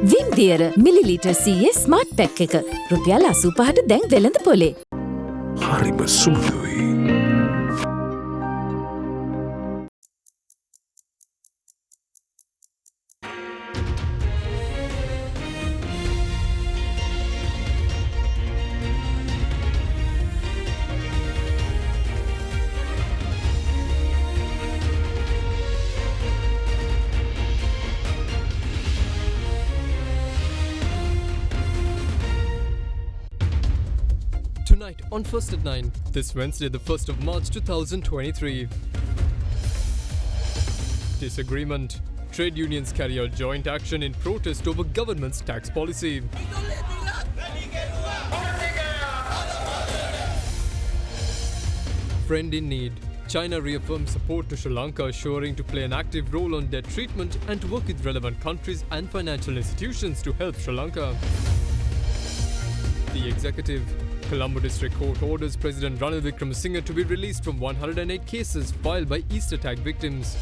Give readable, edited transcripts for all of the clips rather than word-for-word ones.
විම් දියර millilitre 100 smart pack එක රුපියල් 85ට දැන් වෙළඳ පොලේ. හරිම සුමුදුයි. Tonight on First at 9, this Wednesday the 1st of March 2023. Disagreement. Trade unions carry out joint action in protest over government's tax policy. Friend in need. China reaffirms support to Sri Lanka, assuring to play an active role on debt treatment and to work with relevant countries and financial institutions to help Sri Lanka. The executive. Colombo District Court orders President Ranil Wickremesinghe to be released from 108 cases filed by East attack victims.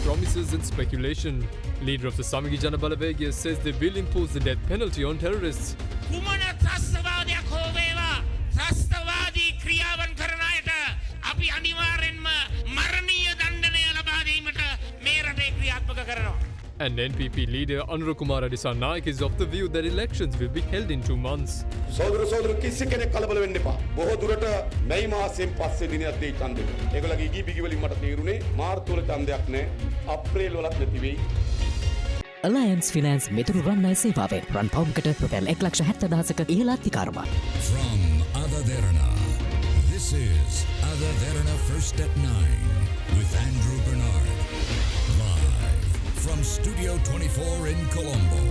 Promises and speculation. Leader of the Samagi Jana Balawegaya says they will impose the death penalty on terrorists. And NPP leader Anura Kumara Dissanayake is of the view that elections will be held in 2 months. සෝදර සෝදර කිසි කෙනෙක් කලබල වෙන්න එපා. බොහෝ දුරට මැයි මාසයෙන් පස්සේ දිනයක් දෙයි ඡන්දෙ. ඒගොල්ලන්ගේ ඉගී බිගි වලින් මට තේරුනේ මාර්තු වල ඡන්දයක් නැහැ. අප්‍රේල් වලත් නැති වෙයි. Alliance Finance මෙතුරු රන්නයි සේවාවෙන් රන් පවුම්කට රුපියල් 1,70,000ක ඉහළ අධිකාරමක්. From AdaDerana, this is AdaDerana First at 9 with Andrew Bernard. Live from Studio 24 in Colombo.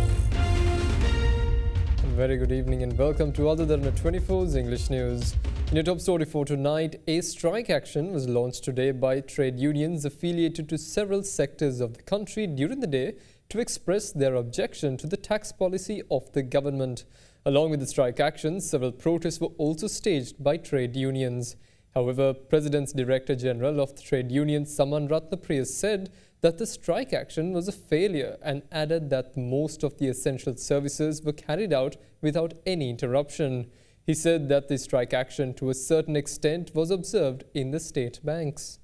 Very good evening and welcome to AdaDerana 24's English News. In your top story for tonight, a strike action was launched today by trade unions affiliated to several sectors of the country during the day to express their objection to the tax policy of the government. Along with the strike actions, several protests were also staged by trade unions. However, President's Director General of the trade union, Saman Ratnapriya, said that the strike action was a failure and added that most of the essential services were carried out without any interruption. He said that the strike action to a certain extent was observed in the state banks.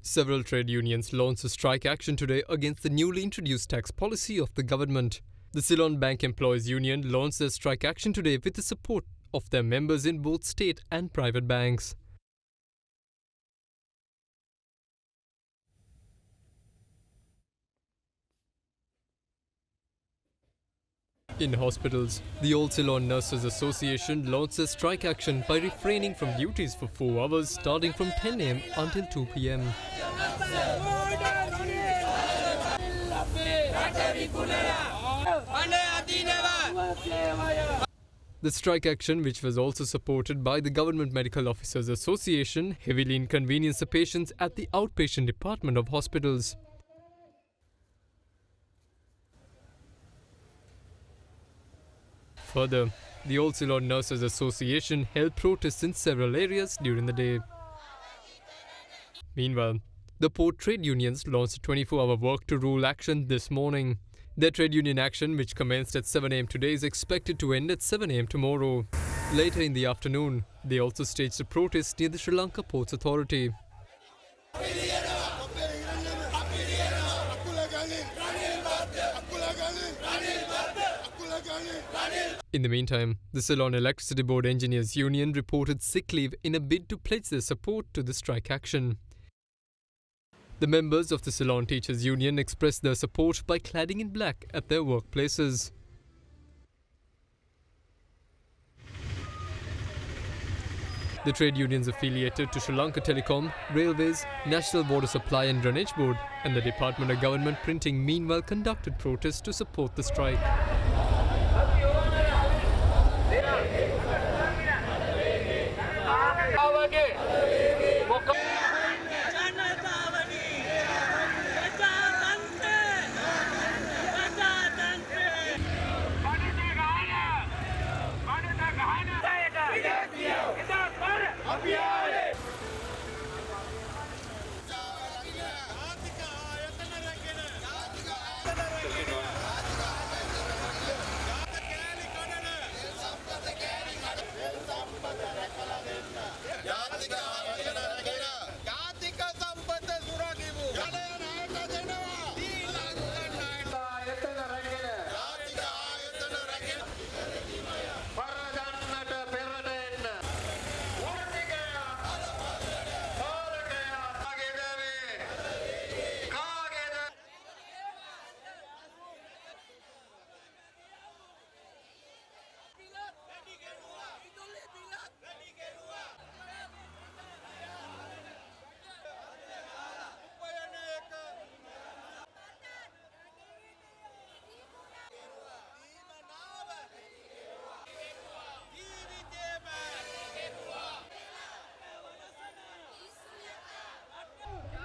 Several trade unions launched a strike action today against the newly introduced tax policy of the government. The Ceylon Bank Employees Union launched their strike action today with the support of their members in both state and private banks. In hospitals, the All Ceylon Nurses Association launched a strike action by refraining from duties for 4 hours starting from 10 am until 2 pm. The strike action, which was also supported by the Government Medical Officers Association, heavily inconvenienced the patients at the outpatient department of hospitals. Further, the All Ceylon Nurses Association held protests in several areas during the day. Meanwhile, the port trade unions launched a 24-hour work to rule action this morning. Their trade union action, which commenced at 7 am today, is expected to end at 7 am tomorrow. Later in the afternoon, they also staged a protest near the Sri Lanka Ports Authority. In the meantime, the Ceylon Electricity Board Engineers Union reported sick leave in a bid to pledge their support to the strike action. The members of the Ceylon Teachers Union expressed their support by cladding in black at their workplaces. The trade unions affiliated to Sri Lanka Telecom, Railways, National Water Supply and Drainage Board and the Department of Government Printing meanwhile conducted protests to support the strike.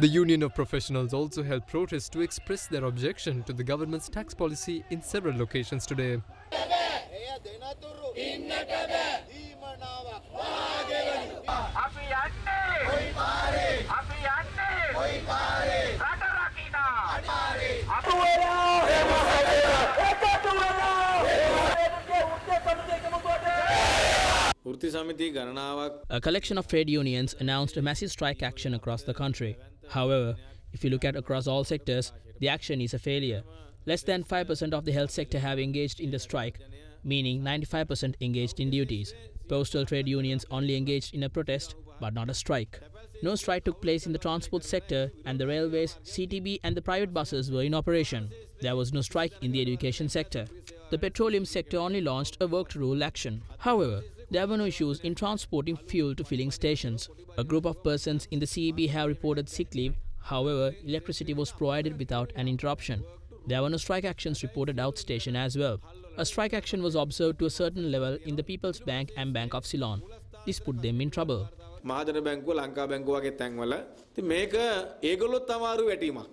The Union of Professionals also held protests to express their objection to the government's tax policy in several locations today. A collection of trade unions announced a massive strike action across the country. However, if you look at across all sectors, the action is a failure. Less than 5% of the health sector have engaged in the strike, meaning 95% engaged in duties. Postal trade unions only engaged in a protest, but not a strike. No strike took place in the transport sector, and the railways, CTB and the private buses were in operation. There was no strike in the education sector. The petroleum sector only launched a work rule action. However, there were no issues in transporting fuel to filling stations. A group of persons in the CEB have reported sick leave. However, electricity was provided without an interruption. There were no strike actions reported outstation as well. A strike action was observed to a certain level in the People's Bank and Bank of Ceylon. This put them in trouble. මහජන බැංකුව ලංකා බැංකුව වගේ තැන්වල ඉතින් මේක ඒගොල්ලොත් අමාරු වැටීමක්.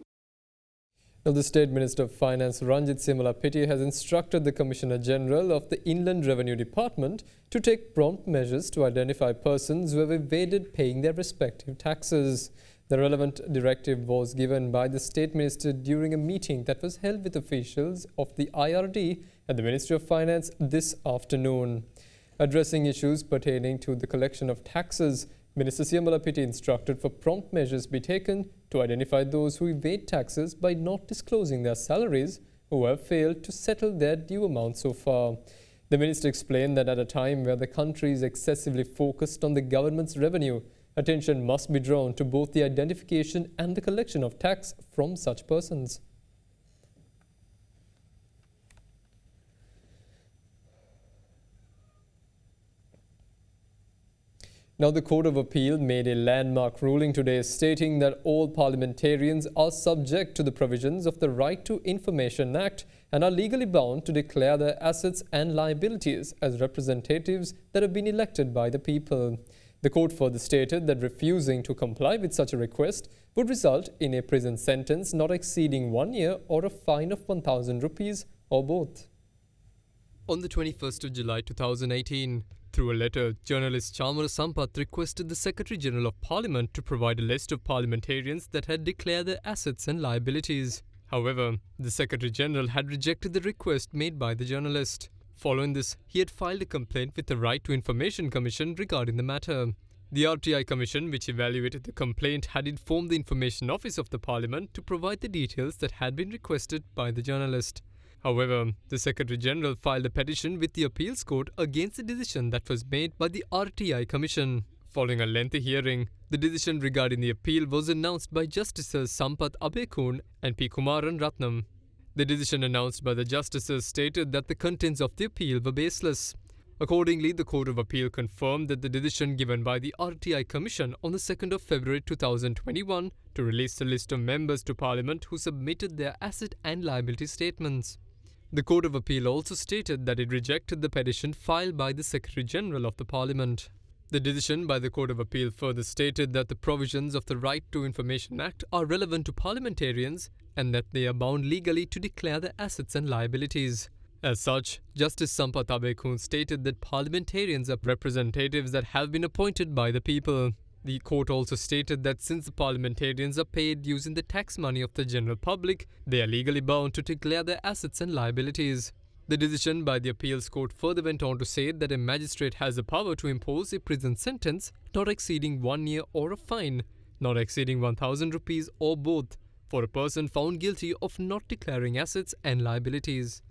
Now, the State Minister of Finance Ranjit Simalapiti has instructed the Commissioner General of the Inland Revenue Department to take prompt measures to identify persons who have evaded paying their respective taxes. The relevant directive was given by the State Minister during a meeting that was held with officials of the IRD and the Ministry of Finance this afternoon. Addressing issues pertaining to the collection of taxes, Minister Simalapiti instructed for prompt measures be taken to identify those who evade taxes by not disclosing their salaries or have failed to settle their due amount so far. The minister explained that at a time where the country is excessively focused on the government's revenue, attention must be drawn to both the identification and the collection of tax from such persons. Now, the Court of Appeal made a landmark ruling today stating that all parliamentarians are subject to the provisions of the Right to Information Act and are legally bound to declare their assets and liabilities as representatives that have been elected by the people. The court further stated that refusing to comply with such a request would result in a prison sentence not exceeding 1 year or a fine of 1,000 rupees or both. On the 21st of July 2018, through a letter, journalist Chamara Sampath requested the Secretary-General of Parliament to provide a list of parliamentarians that had declared their assets and liabilities. However, the Secretary-General had rejected the request made by the journalist. Following this, he had filed a complaint with the Right to Information Commission regarding the matter. The RTI Commission, which evaluated the complaint, had informed the Information Office of the Parliament to provide the details that had been requested by the journalist. However, the Secretary-General filed a petition with the Appeals Court against the decision that was made by the RTI Commission. Following a lengthy hearing, the decision regarding the appeal was announced by Justices Sampath Abekun and P. Kumaran Ratnam. The decision announced by the Justices stated that the contents of the appeal were baseless. Accordingly, the Court of Appeal confirmed that the decision given by the RTI Commission on the 2nd of February 2021 to release the list of members to Parliament who submitted their asset and liability statements. The Court of Appeal also stated that it rejected the petition filed by the Secretary-General of the Parliament. The decision by the Court of Appeal further stated that the provisions of the Right to Information Act are relevant to parliamentarians and that they are bound legally to declare their assets and liabilities. As such, Justice Sampath Abekun stated that parliamentarians are representatives that have been appointed by the people. The court also stated that since the parliamentarians are paid using the tax money of the general public, they are legally bound to declare their assets and liabilities. The decision by the appeals court further went on to say that a magistrate has the power to impose a prison sentence not exceeding 1 year or a fine not exceeding 1,000 rupees or both for a person found guilty of not declaring assets and liabilities.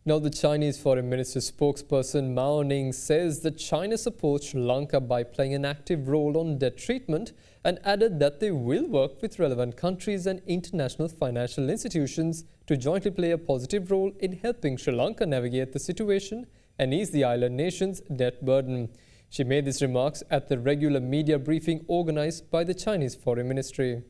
Now, the Chinese Foreign Ministry spokesperson Mao Ning says that China supports Sri Lanka by playing an active role on debt treatment and added that they will work with relevant countries and international financial institutions to jointly play a positive role in helping Sri Lanka navigate the situation and ease the island nation's debt burden. She made these remarks at the regular media briefing organized by the Chinese Foreign Ministry.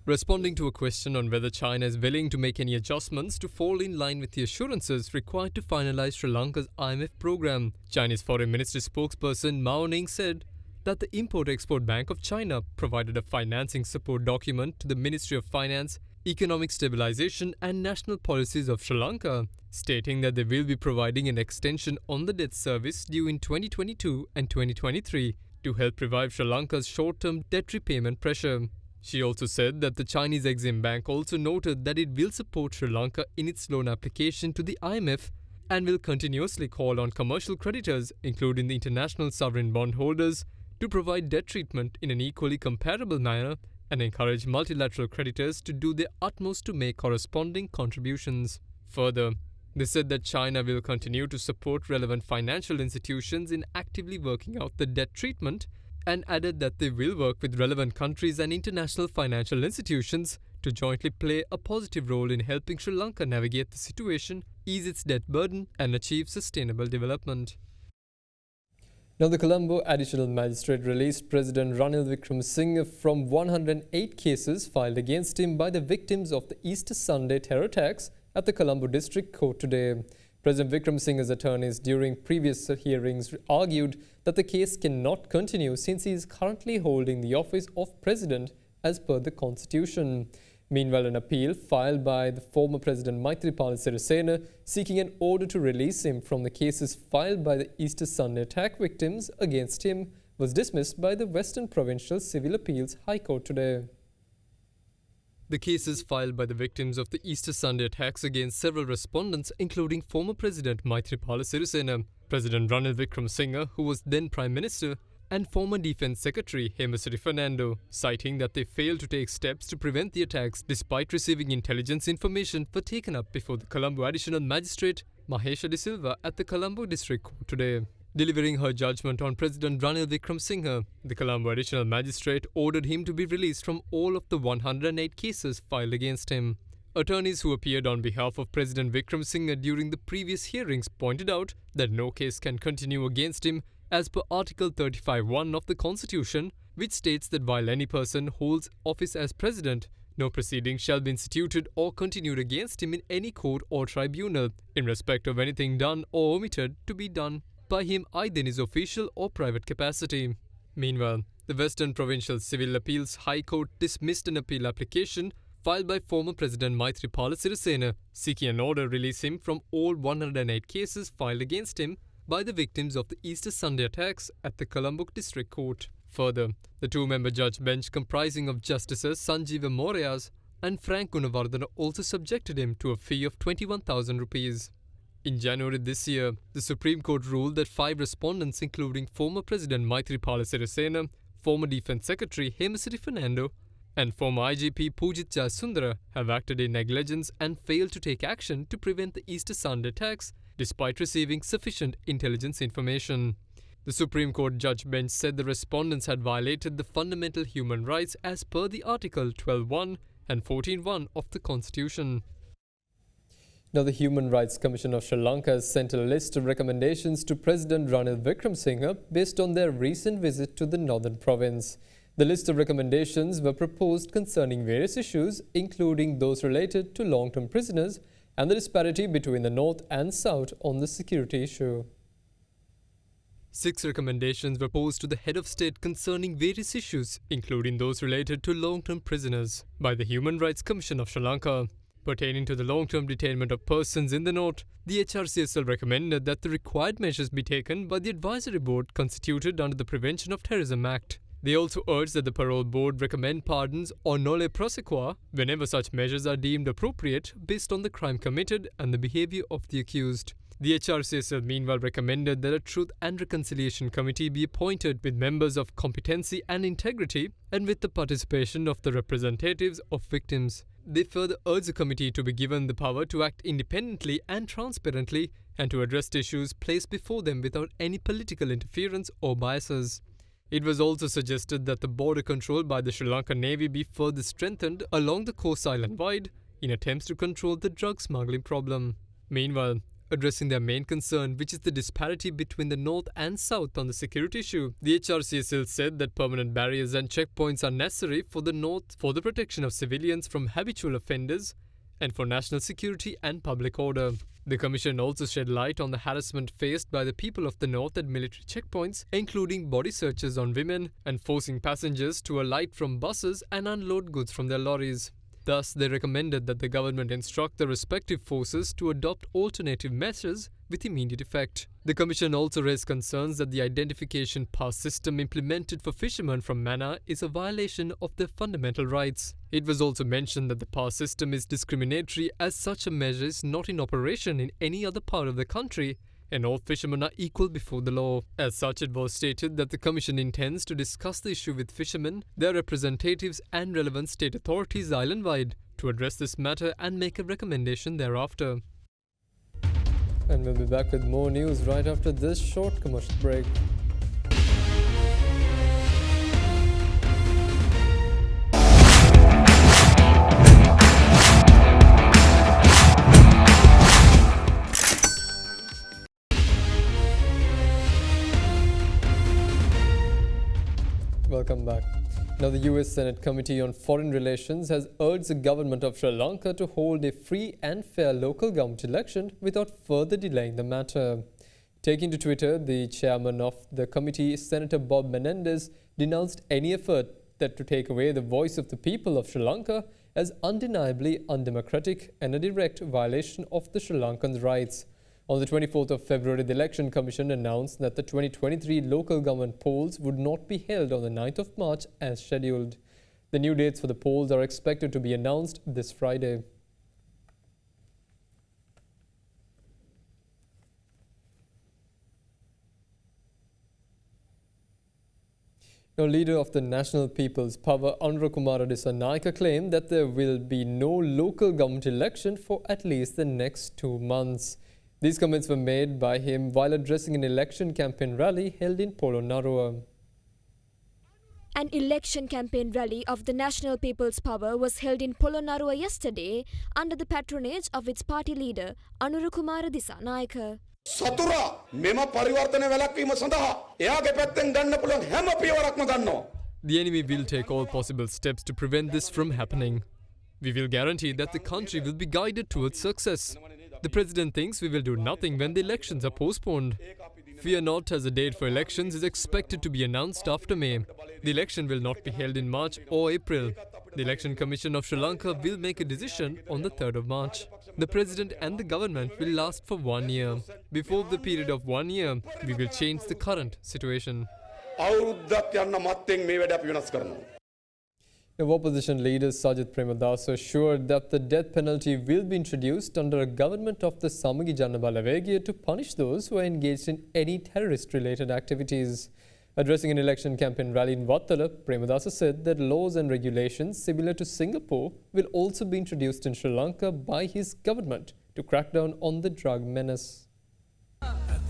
Responding to a question on whether China is willing to make any adjustments to fall in line with the assurances required to finalize Sri Lanka's IMF program, Chinese Foreign Ministry spokesperson Mao Ning said, that the Import-Export Bank of China provided a financing support document to the Ministry of Finance, Economic Stabilization and National Policies of Sri Lanka, stating that they will be providing an extension on the debt service due in 2022 and 2023 to help revive Sri Lanka's short-term debt repayment pressure. She also said that the Chinese Exim Bank also noted that it will support Sri Lanka in its loan application to the IMF and will continuously call on commercial creditors, including the international sovereign bondholders, to provide debt treatment in an equally comparable manner and encourage multilateral creditors to do their utmost to make corresponding contributions. Further, they said that China will continue to support relevant financial institutions in actively working out the debt treatment and added that they will work with relevant countries and international financial institutions to jointly play a positive role in helping Sri Lanka navigate the situation, ease its debt burden and achieve sustainable development. Now, the Colombo Additional Magistrate released President Ranil Wickremesinghe from 108 cases filed against him by the victims of the Easter Sunday terror attacks at the Colombo District Court today. President Wickremesinghe's attorneys during previous hearings argued that the case cannot continue since he is currently holding the office of President as per the Constitution. Meanwhile, an appeal filed by the former President Maithripala Sirisena seeking an order to release him from the cases filed by the Easter Sunday attack victims against him was dismissed by the Western Provincial Civil Appeals High Court today. The cases filed by the victims of the Easter Sunday attacks against several respondents, including former President Maithripala Sirisena, President Ranil Wickremesinghe, who was then Prime Minister, and former Defence Secretary Hemasiri Fernando, citing that they failed to take steps to prevent the attacks despite receiving intelligence information, were taken up before the Colombo Additional Magistrate Mahesha De Silva at the Colombo District Court today. Delivering her judgment on President Ranil Wickremesinghe, the Colombo Additional Magistrate ordered him to be released from all of the 108 cases filed against him. Attorneys who appeared on behalf of President Wickremesinghe during the previous hearings pointed out that no case can continue against him as per Article 35(1) of the Constitution, which states that while any person holds office as President, no proceedings shall be instituted or continued against him in any court or tribunal in respect of anything done or omitted to be done by him either in his official or private capacity. Meanwhile, the Western Provincial Civil Appeals High Court dismissed an appeal application filed by former President Maithripala Sirisena seeking an order to release him from all 108 cases filed against him by the victims of the Easter Sunday attacks at the Colombo District Court. Further, the two-member judge bench comprising of Justices Sanjeeva Moryas and Frank Gunawardena also subjected him to a fee of 21,000 rupees. In January this year, the Supreme Court ruled that 5 respondents, including former President Maithripala Sirisena, former Defence Secretary Hemasiri Fernando, and former IGP Pujit Jayasundara, have acted in negligence and failed to take action to prevent the Easter Sunday attacks despite receiving sufficient intelligence information. The Supreme Court judge bench said the respondents had violated the fundamental human rights as per the Article 12(1) and 14(1) of the Constitution. Now, the Human Rights Commission of Sri Lanka has sent a list of recommendations to President Ranil Wickremesinghe based on their recent visit to the Northern Province. The list of recommendations were proposed concerning various issues, including those related to long-term prisoners and the disparity between the North and South on the security issue. 6 recommendations were posed to the head of state concerning various issues, including those related to long-term prisoners, by the Human Rights Commission of Sri Lanka. Pertaining to the long-term detainment of persons in the North, the HRCSL recommended that the required measures be taken by the advisory board constituted under the Prevention of Terrorism Act. They also urged that the parole board recommend pardons or nolle prosequa whenever such measures are deemed appropriate based on the crime committed and the behavior of the accused. The HRCSL meanwhile recommended that a Truth and Reconciliation Committee be appointed with members of competency and integrity and with the participation of the representatives of victims. They further urged the committee to be given the power to act independently and transparently and to address issues placed before them without any political interference or biases. It was also suggested that the border control by the Sri Lankan Navy be further strengthened along the coast island-wide in attempts to control the drug smuggling problem. Meanwhile, addressing their main concern, which is the disparity between the North and South on the security issue, the HRCSL said that permanent barriers and checkpoints are necessary for the North for the protection of civilians from habitual offenders and for national security and public order. The Commission also shed light on the harassment faced by the people of the north at military checkpoints, including body searches on women and forcing passengers to alight from buses and unload goods from their lorries. Thus, they recommended that the government instruct the respective forces to adopt alternative measures with immediate effect. The Commission also raised concerns that the identification pass system implemented for fishermen from Mannar is a violation of their fundamental rights. It was also mentioned that the pass system is discriminatory as such a measure is not in operation in any other part of the country, and all fishermen are equal before the law. As such, it was stated that the Commission intends to discuss the issue with fishermen, their representatives and relevant state authorities island-wide to address this matter and make a recommendation thereafter. And we'll be back with more news right after this short commercial break. Welcome back. Now, the US Senate Committee on Foreign Relations has urged the government of Sri Lanka to hold a free and fair local government election without further delaying the matter. Taking to Twitter, the chairman of the committee, Senator Bob Menendez, denounced any effort that to take away the voice of the people of Sri Lanka as undeniably undemocratic and a direct violation of the Sri Lankans' rights. On the 24th of February, the Election Commission announced that the 2023 local government polls would not be held on the 9th of March as scheduled. The new dates for the polls are expected to be announced this Friday. Now, leader of the National People's Power, Anurukumara Dissanayake, claimed that there will be no local government election for at least the next 2 months. These comments were made by him while addressing an election campaign rally held in Polonnaruwa. An election campaign rally of the National People's Power was held in Polonnaruwa yesterday under the patronage of its party leader, Anurukumara Dissanayake. සතුරා මෙම පරිවර්තන වැළැක්වීම සඳහා එයාගේ පැත්තෙන් ගන්න පුළුවන් හැම පියවරක්ම ගන්නවා. The enemy will take all possible steps to prevent this from happening. We will guarantee that the country will be guided towards success. The president thinks we will do nothing when the elections are postponed. Fear not, as the date for elections is expected to be announced after May. The election will not be held in March or April. The Election Commission of Sri Lanka will make a decision on the 3rd of March. The president and the government will last for 1 year. Before the period of 1 year, we will change the current situation. අවුරුද්දක් යන්න මත්තෙන් මේ වැඩ අපි වෙනස් කරනවා. Now, opposition leader Sajith Premadasa assured that the death penalty will be introduced under a government of the Samagi Jana Balawegaya to punish those who are engaged in any terrorist-related activities. Addressing an election campaign rally in Wattala, Premadasa said that laws and regulations similar to Singapore will also be introduced in Sri Lanka by his government to crack down on the drug menace.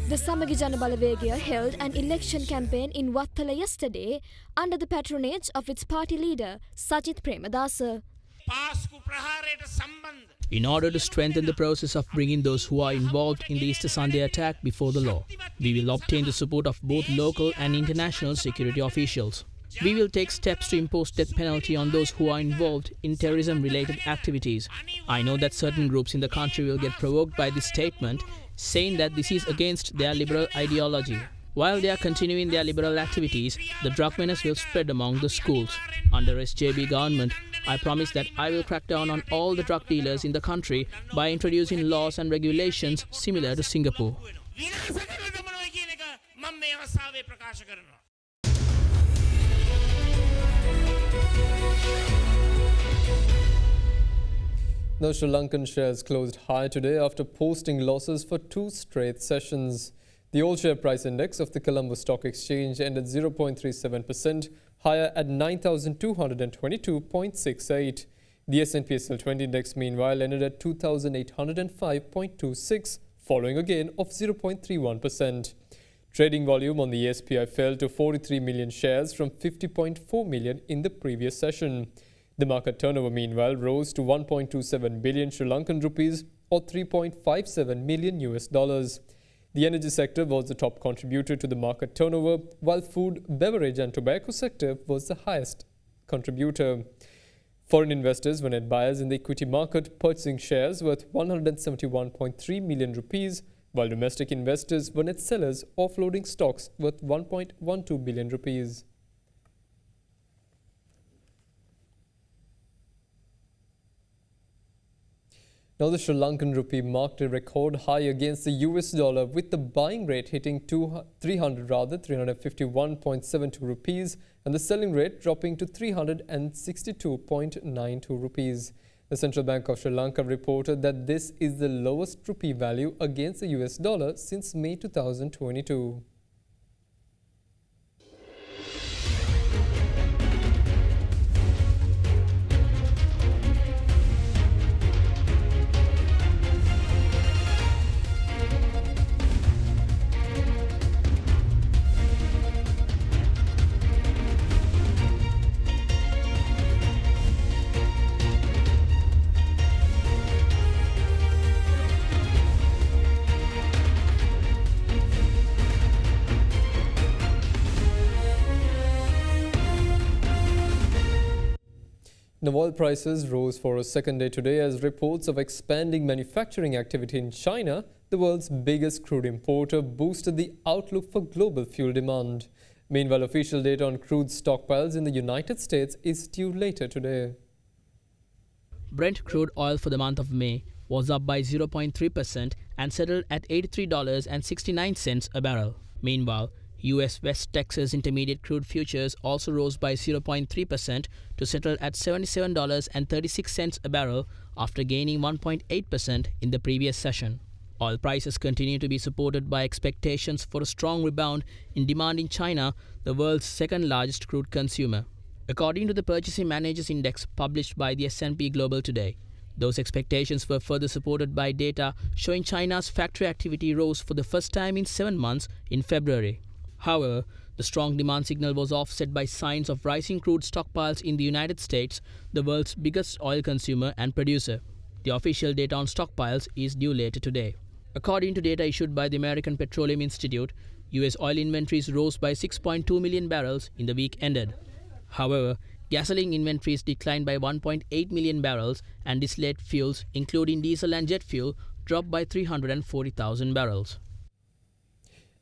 The Samagi Jana Balawegaya held an election campaign in Wattala yesterday under the patronage of its party leader, Sajith Premadasa. In order to strengthen the process of bringing those who are involved in the Easter Sunday attack before the law, we will obtain the support of both local and international security officials. We will take steps to impose death penalty on those who are involved in terrorism-related activities. I know that certain groups in the country will get provoked by this statement, saying that this is against their liberal ideology. While they are continuing their liberal activities, the drug menace will spread among the schools. Under SJB government, I promise that I will crack down on all the drug dealers in the country by introducing laws and regulations similar to Singapore. Now, Sri Lankan shares closed high today after posting losses for 2 straight sessions. The all-share price index of the Colombo Stock Exchange ended 0.37% higher at 9,222.68. The S&P SL20 index, meanwhile, ended at 2,805.26, following a gain of 0.31%. Trading volume on the SPI fell to 43 million shares from 50.4 million in the previous session. The market turnover, meanwhile, rose to 1.27 billion Sri Lankan rupees or $3.57 million. The energy sector was the top contributor to the market turnover, while food, beverage and tobacco sector was the highest contributor. Foreign investors were net buyers in the equity market, purchasing shares worth 171.3 million rupees, while domestic investors were net sellers, offloading stocks worth 1.12 billion rupees. Now, the Sri Lankan rupee marked a record high against the US dollar, with the buying rate hitting 351.72 rupees and the selling rate dropping to 362.92 rupees. The Central Bank of Sri Lanka reported that this is the lowest rupee value against the US dollar since May 2022. Now, oil prices rose for a second day today as reports of expanding manufacturing activity in China, the world's biggest crude importer, boosted the outlook for global fuel demand. Meanwhile, official data on crude stockpiles in the United States is due later today. Brent crude oil for the month of May was up by 0.3% and settled at $83.69 a barrel. Meanwhile, US West Texas Intermediate crude futures also rose by 0.3% to settle at $77.36 a barrel after gaining 1.8% in the previous session. Oil prices continue to be supported by expectations for a strong rebound in demand in China, the world's second largest crude consumer. According to the Purchasing Managers Index published by the S&P Global today, those expectations were further supported by data showing China's factory activity rose for the first time in 7 months in February. However, the strong demand signal was offset by signs of rising crude stockpiles in the United States, the world's biggest oil consumer and producer. The official data on stockpiles is due later today. According to data issued by the American Petroleum Institute, US oil inventories rose by 6.2 million barrels in the week ended. However, gasoline inventories declined by 1.8 million barrels and distillate fuels, including diesel and jet fuel, dropped by 340,000 barrels.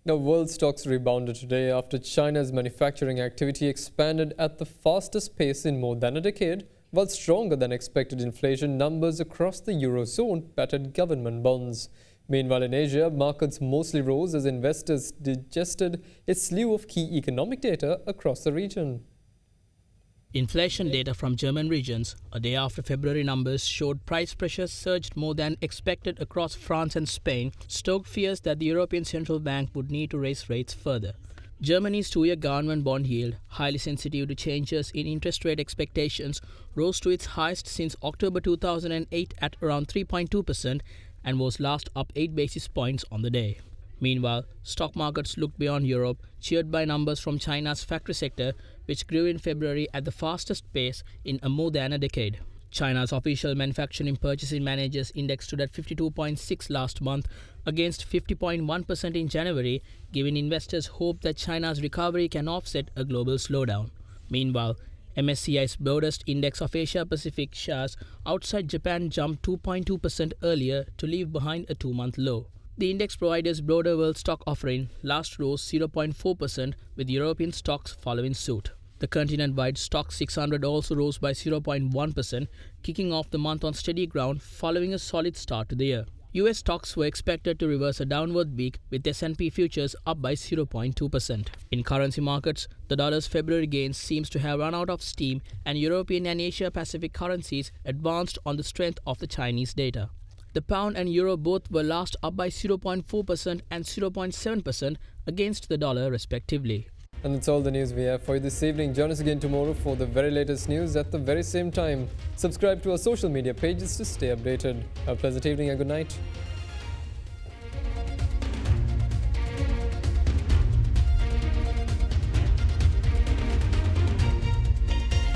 Now, world stocks rebounded today after China's manufacturing activity expanded at the fastest pace in more than a decade, while stronger than expected inflation numbers across the Eurozone battered government bonds. Meanwhile, in Asia, markets mostly rose as investors digested a slew of key economic data across the region. Inflation data from German regions, a day after February numbers showed price pressures surged more than expected across France and Spain, stoked fears that the European Central Bank would need to raise rates further. Germany's 2-year government bond yield, highly sensitive to changes in interest rate expectations, rose to its highest since October 2008 at around 3.2% and was last up 8 basis points on the day. Meanwhile, stock markets looked beyond Europe, cheered by numbers from China's factory sector, which grew in February at the fastest pace in more than a decade. China's official manufacturing purchasing managers index stood at 52.6 last month against 50.1% in January, giving investors hope that China's recovery can offset a global slowdown. Meanwhile, MSCI's broadest index of Asia-Pacific shares outside Japan jumped 2.2% earlier to leave behind a 2-month low. The index provider's broader world stock offering last rose 0.4%, with European stocks following suit. The continent-wide stock 600 also rose by 0.1%, kicking off the month on steady ground following a solid start to the year. US stocks were expected to reverse a downward week, with S&P futures up by 0.2%. In currency markets, the dollar's February gains seems to have run out of steam, and European and Asia-Pacific currencies advanced on the strength of the Chinese data. The pound and euro both were last up by 0.4% and 0.7% against the dollar respectively. And that's all the news we have for you this evening. Join us again tomorrow for the very latest news at the very same time. Subscribe to our social media pages to stay updated. Have a pleasant evening and good night.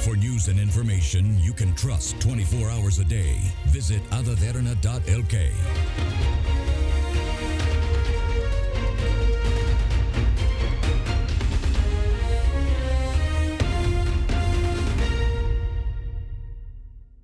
For news and information you can trust 24 hours a day, visit AdaDerana.lk.